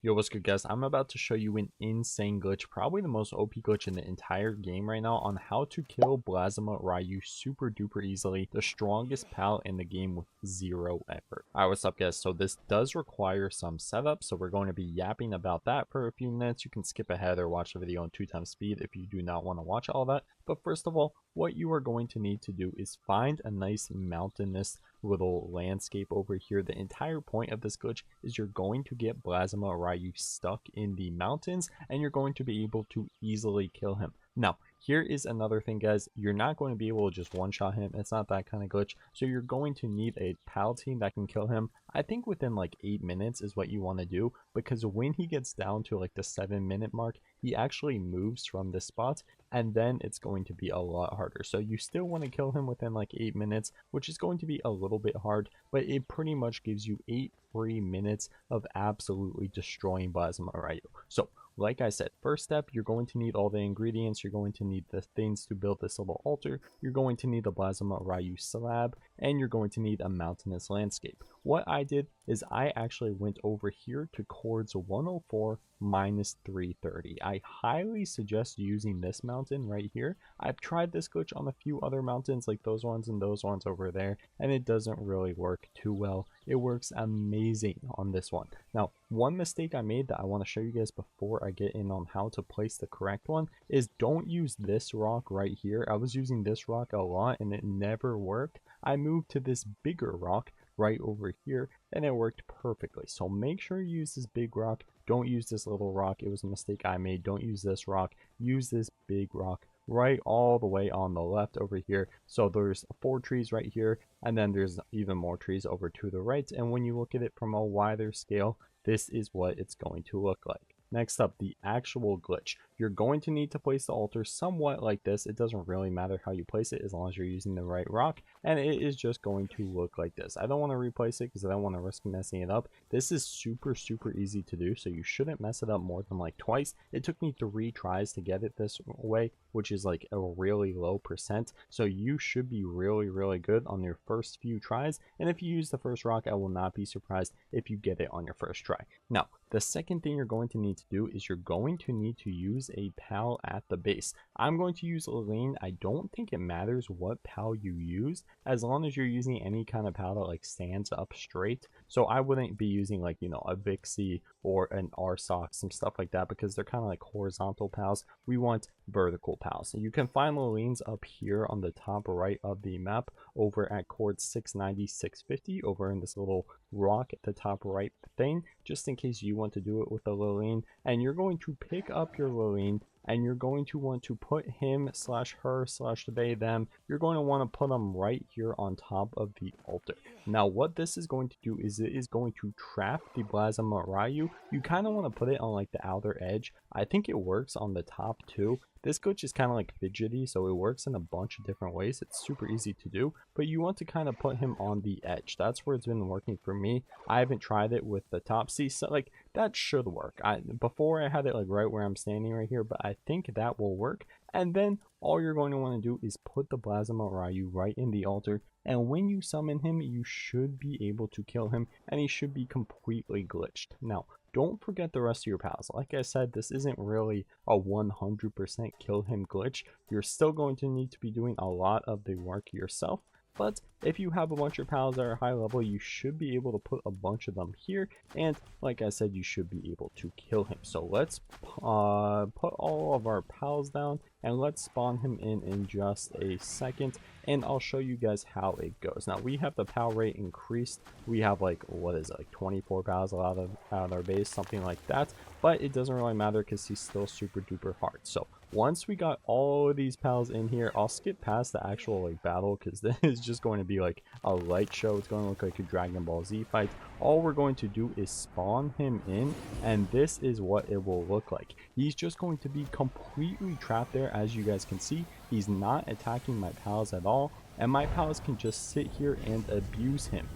Yo, what's good guys? I'm about to show you an insane glitch, probably the most OP glitch in the entire game right now on how to kill BLAZAMUT RYU super duper easily, the strongest pal in the game with zero effort. Alright, what's up guys? So this does require some setup, so we're going to be yapping about that for a few minutes. You can skip ahead or watch the video on 2x speed if you do not want to watch all that. But first of all, what you are going to need to do is find a nice mountainous little landscape over here. The entire point of this glitch is you're going to get BLAZAMUT RYU stuck in the mountains and you're going to be able to easily kill him. Now, here is another thing guys, you're not going to be able to just one-shot him. It's not that kind of glitch, so you're going to need a pal team that can kill him. I think within like 8 minutes is what you want to do, because when he gets down to like the 7-minute mark, he actually moves from this spot, and then it's going to be a lot harder. So you still want to kill him within like 8 minutes, which is going to be a little bit hard, but it pretty much gives you 8 free minutes of absolutely destroying BLAZAMUT RYU. So like I said, first step, you're going to need all the ingredients. You're going to need the things to build this little altar. You're going to need the BLAZAMUT RYU slab, and you're going to need a mountainous landscape. What I did is I actually went over here to chords 104 minus 330. I highly suggest using this mountain right here. I've tried this glitch on a few other mountains like those ones and those ones over there, and it doesn't really work too well. It works amazing on this one. Now, one mistake I made that I want to show you guys before I get in on how to place the correct one is don't use this rock right here. I was using this rock a lot and it never worked. I moved to this bigger rock right over here and it worked perfectly. So make sure you use this big rock. Don't use this little rock. It was a mistake I made. Don't use this rock. Use this big rock right all the way on the left over here. So there's 4 trees right here, and then there's even more trees over to the right, and when you look at it from a wider scale, this is what it's going to look like. Next up, the actual glitch. You're going to need to place the altar somewhat like this. It doesn't really matter how you place it as long as you're using the right rock, and it is just going to look like this. I don't want to replace it because I don't want to risk messing it up. This is super easy to do, so you shouldn't mess it up more than like twice. It took me 3 tries to get it this way, which is like a really low percent, so you should be really good on your first few tries. And if you use the first rock, I will not be surprised if you get it on your first try. Now, the second thing you're going to need to do is you're going to need to use a pal at the base. I'm going to use Lane. I don't think it matters what pal you use as long as you're using any kind of pal that like stands up straight. So I wouldn't be using like, you know, a Vixie or an RSox, some stuff like that, because they're kind of like horizontal pals. We want vertical pals. So you can find the lanes up here on the top right of the map over at chord 690, 650 over in this little rock at the top right thing, just in case you want to do it with a Lilene. And you're going to pick up your Lilene and you're going to want to put him slash her slash they them, you're going to want to put them right here on top of the altar. Now what this is going to do is it is going to trap the BLAZAMUT RYU. You kind of want to put it on like the outer edge. I think it works on the top too. This glitch is kind of like fidgety, so it works in a bunch of different ways. It's super easy to do, but you want to kind of put him on the edge. That's where it's been working for me. I haven't tried it with the top C, so like that should work. Before I had it like right where I'm standing right here, but I think that will work. And then all you're going to want to do is put the BLAZAMUT RYU right in the altar, and when you summon him, you should be able to kill him, and he should be completely glitched. Now, don't forget the rest of your pals. Like I said, this isn't really a 100% kill him glitch. You're still going to need to be doing a lot of the work yourself. But if you have a bunch of pals that are high level, you should be able to put a bunch of them here. And like I said, you should be able to kill him. So let's put all of our pals down and let's spawn him in just a second. And I'll show you guys how it goes. Now we have the pal rate increased. We have like, what is it, like 24 pals out of our base, something like that. But it doesn't really matter because he's still super duper hard. So once we got all of these pals in here, I'll skip past the actual like battle because this is just going to be like a light show. It's going to look like a Dragon Ball Z fight. All we're going to do is spawn him in, and this is what it will look like. He's just going to be completely trapped there. As you guys can see, he's not attacking my pals at all, and my pals can just sit here and abuse him.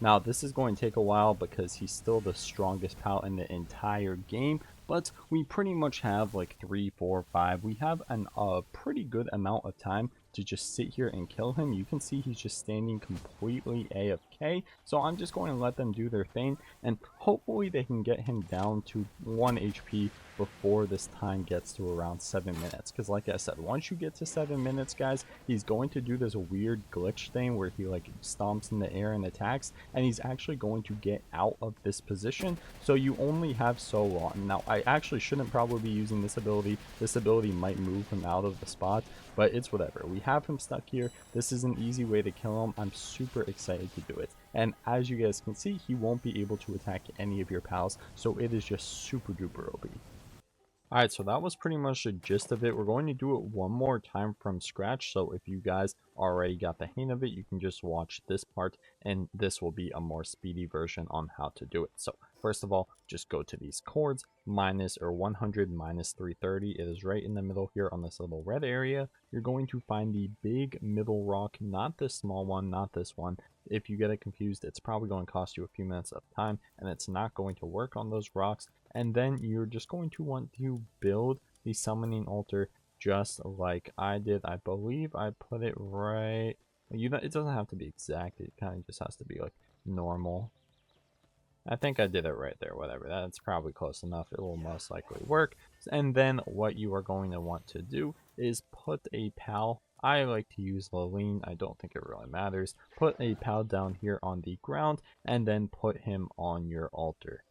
Now this is going to take a while because he's still the strongest pal in the entire game, but we pretty much have like 3, 4, 5. We have a pretty good amount of time to just sit here and kill him. You can see he's just standing completely AFK, so I'm just going to let them do their thing, and hopefully they can get him down to 1 HP before this time gets to around 7 minutes, because like I said, once you get to 7 minutes, guys, he's going to do this weird glitch thing where he like stomps in the air and attacks, and he's actually going to get out of this position, so you only have so long. Now, I actually shouldn't probably be using this ability. This ability might move him out of the spot, but it's whatever. We have him stuck here. This is an easy way to kill him. I'm super excited to do it. And as you guys can see, he won't be able to attack any of your pals, so it is just super duper OP. Alright, so that was pretty much the gist of it. We're going to do it one more time from scratch, so if you guys already got the hang of it, you can just watch this part, and this will be a more speedy version on how to do it. So first of all, just go to these chords, minus or 100 minus 330. It is right in the middle here on this little red area. You're going to find the big middle rock, not this small one, not this one. If you get it confused, it's probably going to cost you a few minutes of time, and it's not going to work on those rocks. And then you're just going to want to build the summoning altar just like I did. I believe I put it right. It doesn't have to be exact. It kind of just has to be like normal. I think I did it right there, whatever. That's probably close enough. It will most likely work. And then what you are going to want to do is put a pal. I like to use Laline. I don't think it really matters. Put a pal down here on the ground and then put him on your altar.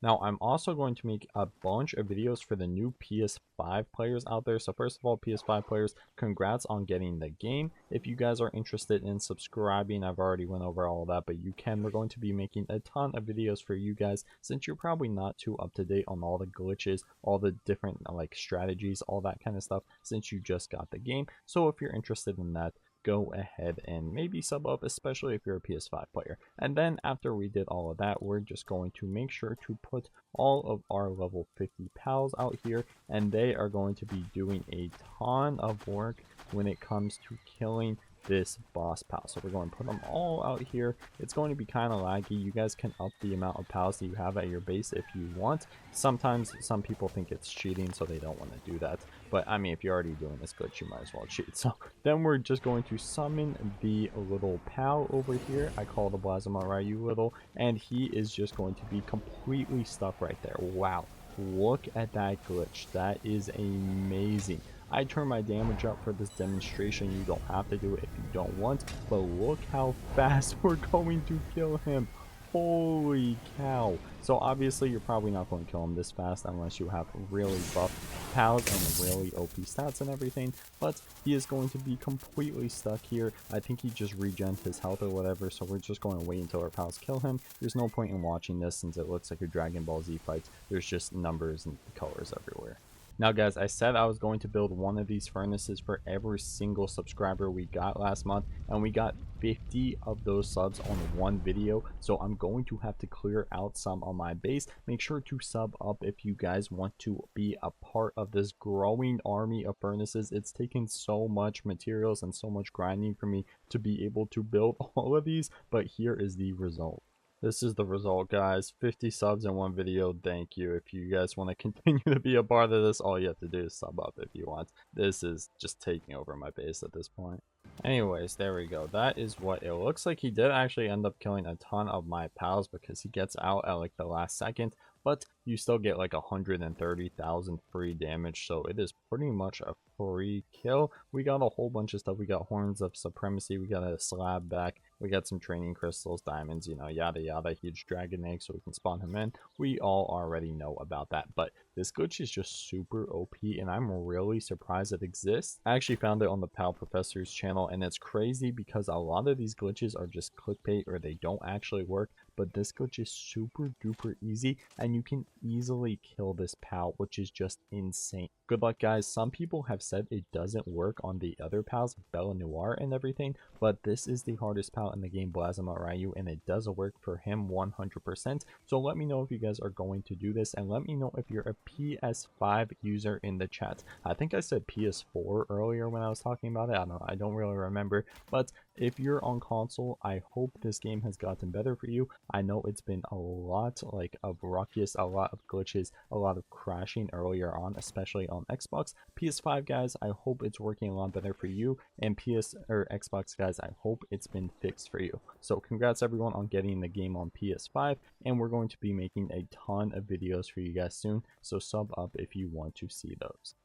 Now, I'm also going to make a bunch of videos for the new PS5 players out there. So first of all, PS5 players, congrats on getting the game. If you guys are interested in subscribing, I've already went over all of that, but you can. We're going to be making a ton of videos for you guys, since you're probably not too up to date on all the glitches, all the different like strategies, all that kind of stuff, since you just got the game. So if you're interested in that, go ahead and maybe sub up, especially if you're a PS5 player. And then after we did all of that, we're just going to make sure to put all of our level 50 pals out here, and they are going to be doing a ton of work when it comes to killing this boss pal. So we're going to put them all out here. It's going to be kind of laggy. You guys can up the amount of pals that you have at your base if you want. Sometimes some people think it's cheating, so they don't want to do that. But I mean, if you're already doing this glitch, you might as well cheat. So then we're just going to summon the little pal over here. I call the BLAZAMUT RYU little, and he is just going to be completely stuck right there. Wow, look at that glitch. That is amazing. I turn my damage up for this demonstration. You don't have to do it if you don't want, but look how fast we're going to kill him. Holy cow. So obviously you're probably not going to kill him this fast unless you have really buff pals and really OP stats and everything, but he is going to be completely stuck here. I think he just regens his health or whatever, so we're just going to wait until our pals kill him. There's no point in watching this since it looks like a Dragon Ball Z fight. There's just numbers and colors everywhere. Now guys, I said I was going to build one of these furnaces for every single subscriber we got last month, and we got 50 of those subs on one video, so I'm going to have to clear out some on my base. Make sure to sub up if you guys want to be a part of this growing army of furnaces. It's taken so much materials and so much grinding for me to be able to build all of these, but here is the result. This is the result, guys. 50 subs in one video. Thank you. If you guys want to continue to be a part of this, all you have to do is sub up if you want. This is just taking over my base at this point. Anyways, there we go. That is what it looks like. He did actually end up killing a ton of my pals because he gets out at like the last second, but you still get like 130,000 free damage, so it is pretty much a free kill. We got a whole bunch of stuff. We got Horns of Supremacy, we got a slab back, we got some training crystals, diamonds, you know, yada yada, huge dragon egg so we can spawn him in. We all already know about that, but this glitch is just super OP, and I'm really surprised it exists. I actually found it on the Pal Professor's channel, and it's crazy because a lot of these glitches are just clickbait or they don't actually work, but this glitch is super duper easy, and you can easily kill this pal, which is just insane. Good luck, guys. Some people have said it doesn't work on the other pals, Bella Noir and everything, but this is the hardest pal in the game, BLAZAMUT RYU, and it does work for him 100%. So let me know if you guys are going to do this, and let me know if you're a PS5 user in the chat. I think I said PS4 earlier when I was talking about it. I don't really remember, but if you're on console, I hope this game has gotten better for you. I know it's been a lot like of ruckus, a lot of glitches, a lot of crashing earlier on, especially on Xbox. PS5 guys, I hope it's working a lot better for you, and Xbox guys, I hope it's been fixed for you. So congrats everyone on getting the game on PS5, and we're going to be making a ton of videos for you guys soon, so sub up if you want to see those.